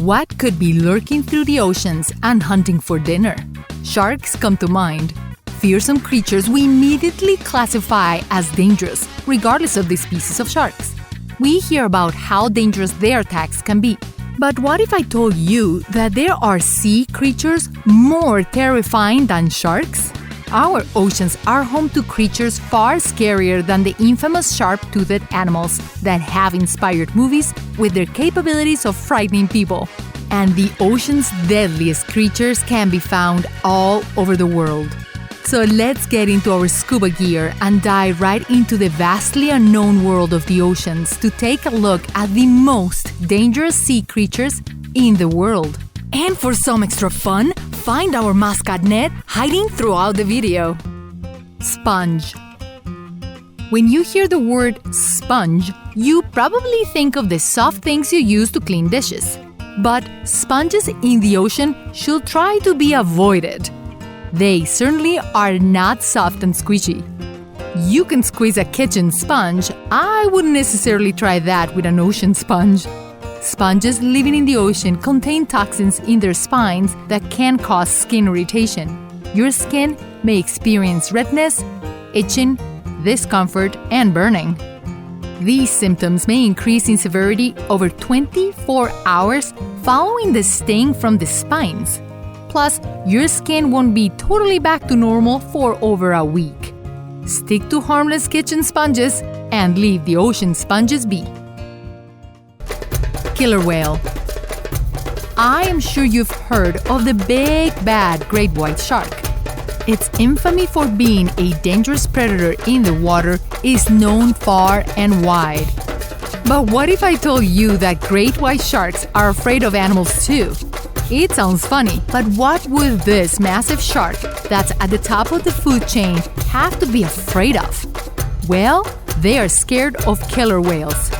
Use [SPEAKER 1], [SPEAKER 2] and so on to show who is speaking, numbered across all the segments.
[SPEAKER 1] What could be lurking through the oceans and hunting for dinner? Sharks come to mind. Fearsome creatures we immediately classify as dangerous, regardless of the species of sharks. We hear about how dangerous their attacks can be. But what if I told you that there are sea creatures more terrifying than sharks? Our oceans are home to creatures far scarier than the infamous sharp-toothed animals that have inspired movies with their capabilities of frightening people. And the ocean's deadliest creatures can be found all over the world. So let's get into our scuba gear and dive right into the vastly unknown world of the oceans to take a look at the most dangerous sea creatures in the world. And for some extra fun, find our mascot Ned hiding throughout the video. Sponge. When you hear the word sponge, you probably think of the soft things you use to clean dishes. But sponges in the ocean should try to be avoided. They certainly are not soft and squishy. You can squeeze a kitchen sponge. I wouldn't necessarily try that with an ocean sponge. Sponges living in the ocean contain toxins in their spines that can cause skin irritation. Your skin may experience redness, itching, discomfort, and burning. These symptoms may increase in severity over 24 hours following the sting from the spines. Plus, your skin won't be totally back to normal for over a week. Stick to harmless kitchen sponges and leave the ocean sponges be. Killer whale. I am sure you've heard of the big bad great white shark. Its infamy for being a dangerous predator in the water is known far and wide. But what if I told you that great white sharks are afraid of animals too? It sounds funny, but what would this massive shark that's at the top of the food chain have to be afraid of? Well, they are scared of killer whales.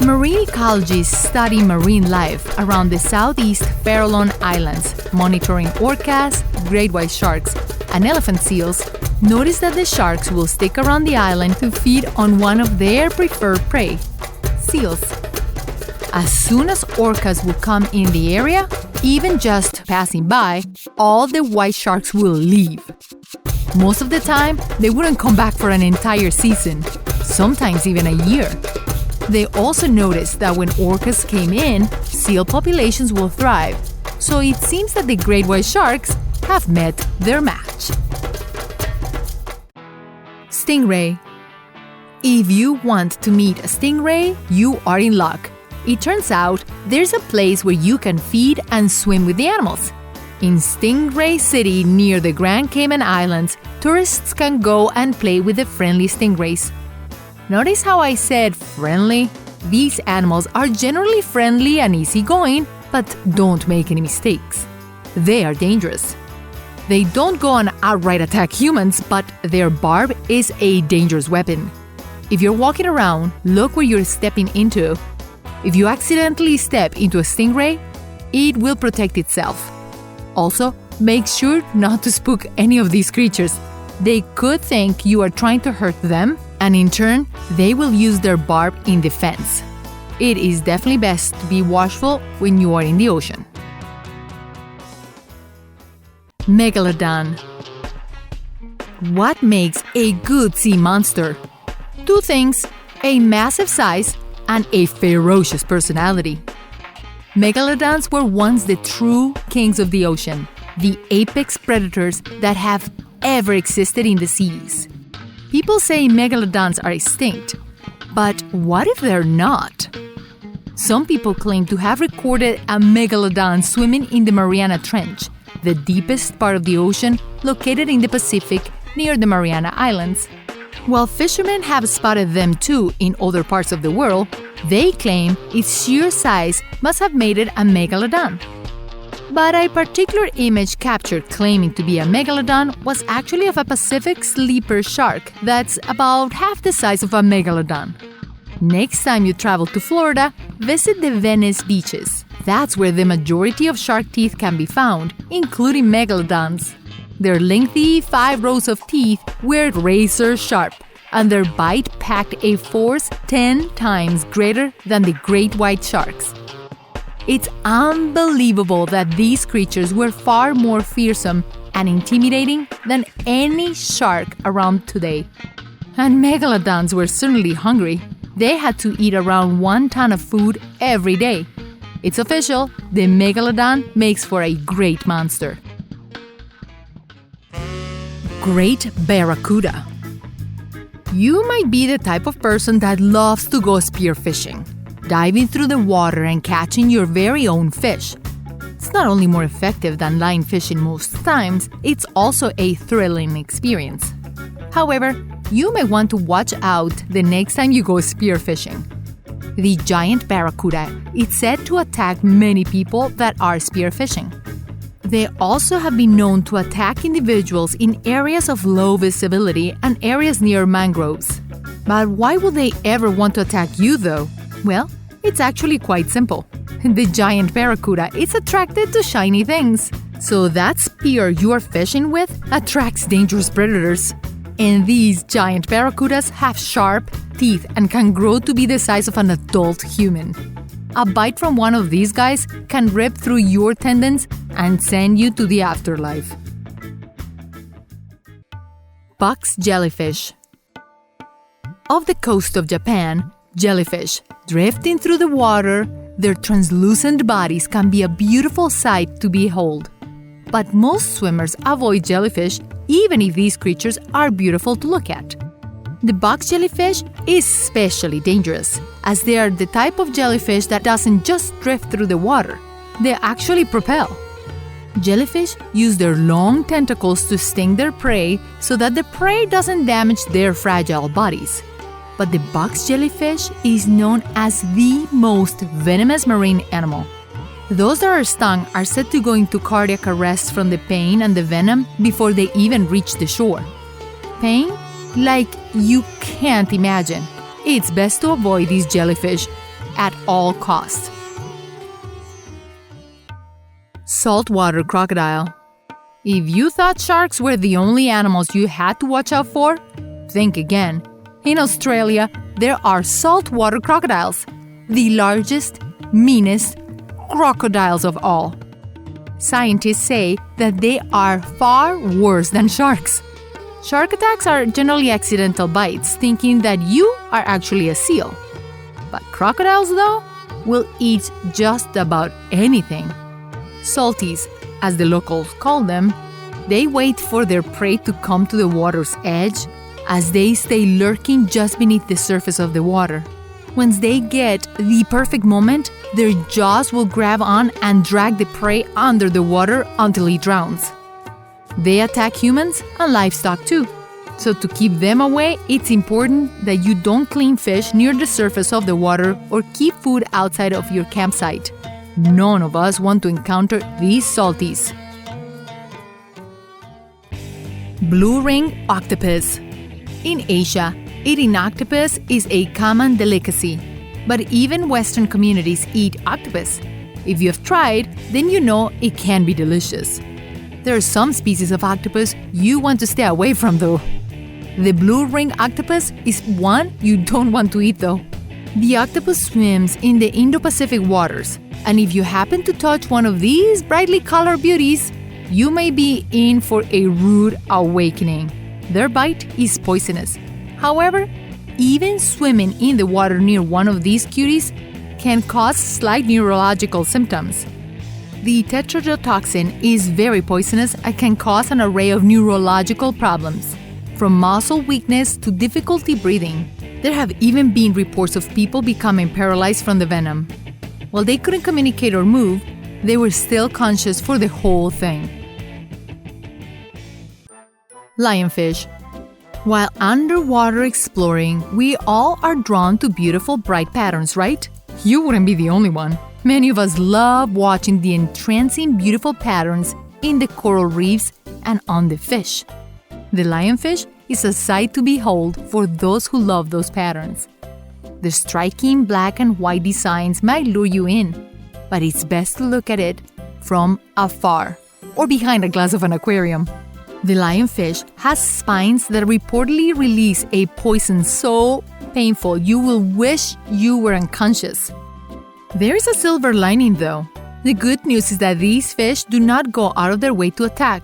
[SPEAKER 1] Marine ecologists study marine life around the Southeast Farallon Islands, monitoring orcas, great white sharks, and elephant seals. Notice that the sharks will stick around the island to feed on one of their preferred prey, seals. As soon as orcas will come in the area, even just passing by, all the white sharks will leave. Most of the time, they wouldn't come back for an entire season, sometimes even a year. They also noticed that when orcas came in, seal populations will thrive, so it seems that the great white sharks have met their match. Stingray. If you want to meet a stingray, you are in luck. It turns out there's a place where you can feed and swim with the animals. In Stingray City near the Grand Cayman Islands, tourists can go and play with the friendly stingrays. Notice how I said friendly? These animals are generally friendly and easygoing, but don't make any mistakes. They are dangerous. They don't go and outright attack humans, but their barb is a dangerous weapon. If you're walking around, look where you're stepping into. If you accidentally step into a stingray, it will protect itself. Also, make sure not to spook any of these creatures. They could think you are trying to hurt them, and in turn, they will use their barb in defense. It is definitely best to be watchful when you are in the ocean. Megalodon. What makes a good sea monster? Two things: a massive size and a ferocious personality. Megalodons were once the true kings of the ocean, the apex predators that have ever existed in the seas. People say megalodons are extinct, but what if they're not? Some people claim to have recorded a megalodon swimming in the Mariana Trench, the deepest part of the ocean located in the Pacific near the Mariana Islands. While fishermen have spotted them too in other parts of the world, they claim its sheer size must have made it a megalodon. But a particular image captured claiming to be a megalodon was actually of a Pacific sleeper shark that's about half the size of a megalodon. Next time you travel to Florida, visit the Venice beaches. That's where the majority of shark teeth can be found, including megalodons. Their lengthy 5 rows of teeth were razor sharp, and their bite packed a force 10 times greater than the great white sharks. It's unbelievable that these creatures were far more fearsome and intimidating than any shark around today. And megalodons were certainly hungry. They had to eat around 1 ton of food every day. It's official, the megalodon makes for a great monster. Great Barracuda. You might be the type of person that loves to go spearfishing, diving through the water and catching your very own fish. It's not only more effective than line fishing most times, it's also a thrilling experience. However, you may want to watch out the next time you go spearfishing. The giant barracuda is said to attack many people that are spearfishing. They also have been known to attack individuals in areas of low visibility and areas near mangroves. But why would they ever want to attack you though? Well, it's actually quite simple. The giant barracuda is attracted to shiny things. So that spear you are fishing with attracts dangerous predators. And these giant barracudas have sharp teeth and can grow to be the size of an adult human. A bite from one of these guys can rip through your tendons and send you to the afterlife. Box jellyfish. Off the coast of Japan, jellyfish, drifting through the water, their translucent bodies can be a beautiful sight to behold. But most swimmers avoid jellyfish even if these creatures are beautiful to look at. The box jellyfish is especially dangerous, as they are the type of jellyfish that doesn't just drift through the water, they actually propel. Jellyfish use their long tentacles to sting their prey so that the prey doesn't damage their fragile bodies. But the box jellyfish is known as the most venomous marine animal. Those that are stung are said to go into cardiac arrest from the pain and the venom before they even reach the shore. Pain? Like you can't imagine. It's best to avoid these jellyfish at all costs. Saltwater crocodile. If you thought sharks were the only animals you had to watch out for, think again. In Australia, there are saltwater crocodiles, the largest, meanest crocodiles of all. Scientists say that they are far worse than sharks. Shark attacks are generally accidental bites, thinking that you are actually a seal. But crocodiles, though, will eat just about anything. Salties, as the locals call them, they wait for their prey to come to the water's edge as they stay lurking just beneath the surface of the water. Once they get the perfect moment, their jaws will grab on and drag the prey under the water until he drowns. They attack humans and livestock too. So to keep them away, it's important that you don't clean fish near the surface of the water or keep food outside of your campsite. None of us want to encounter these salties. Blue ring octopus. In Asia, eating octopus is a common delicacy, but even Western communities eat octopus. If you have tried, then you know it can be delicious. There are some species of octopus you want to stay away from though. The blue ring octopus is one you don't want to eat though. The octopus swims in the Indo-Pacific waters, and if you happen to touch one of these brightly colored beauties, you may be in for a rude awakening. Their bite is poisonous. However, even swimming in the water near one of these cuties can cause slight neurological symptoms. The toxin is very poisonous and can cause an array of neurological problems, from muscle weakness to difficulty breathing. There have even been reports of people becoming paralyzed from the venom. While they couldn't communicate or move, they were still conscious for the whole thing. Lionfish. While underwater exploring, we all are drawn to beautiful bright patterns, right? You wouldn't be the only one. Many of us love watching the entrancing beautiful patterns in the coral reefs and on the fish. The lionfish is a sight to behold for those who love those patterns. The striking black and white designs might lure you in, but it's best to look at it from afar or behind a glass of an aquarium. The lionfish has spines that reportedly release a poison so painful you will wish you were unconscious. There is a silver lining though. The good news is that these fish do not go out of their way to attack.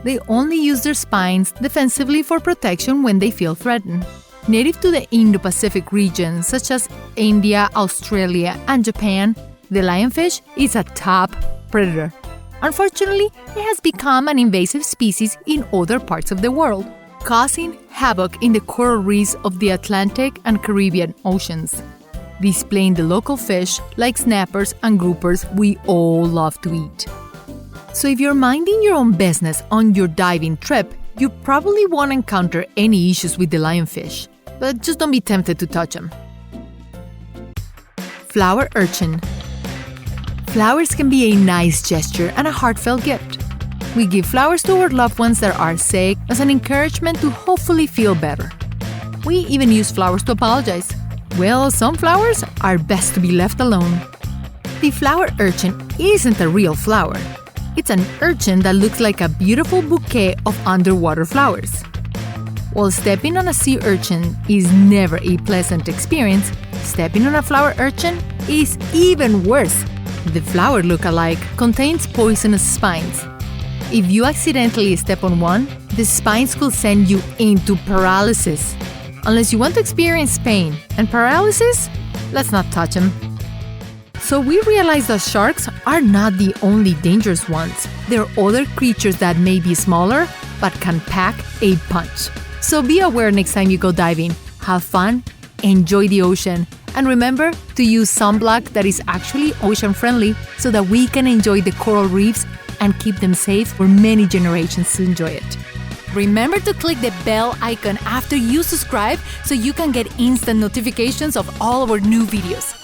[SPEAKER 1] They only use their spines defensively for protection when they feel threatened. Native to the Indo-Pacific region, such as India, Australia, and Japan, the lionfish is a top predator. Unfortunately, it has become an invasive species in other parts of the world, causing havoc in the coral reefs of the Atlantic and Caribbean oceans, displaying the local fish like snappers and groupers we all love to eat. So if you're minding your own business on your diving trip, you probably won't encounter any issues with the lionfish, but just don't be tempted to touch them. Flower urchin. Flowers can be a nice gesture and a heartfelt gift. We give flowers to our loved ones that are sick as an encouragement to hopefully feel better. We even use flowers to apologize. Well, some flowers are best to be left alone. The flower urchin isn't a real flower. It's an urchin that looks like a beautiful bouquet of underwater flowers. While stepping on a sea urchin is never a pleasant experience, stepping on a flower urchin is even worse. The flower look-alike contains poisonous spines. If you accidentally step on one, the spines could send you into paralysis. Unless you want to experience pain and paralysis, let's not touch them. So we realize that sharks are not the only dangerous ones. There are other creatures that may be smaller but can pack a punch. So be aware next time you go diving. Have fun, enjoy the ocean, and remember to use sunblock that is actually ocean-friendly so that we can enjoy the coral reefs and keep them safe for many generations to enjoy it. Remember to click the bell icon after you subscribe so you can get instant notifications of all our new videos.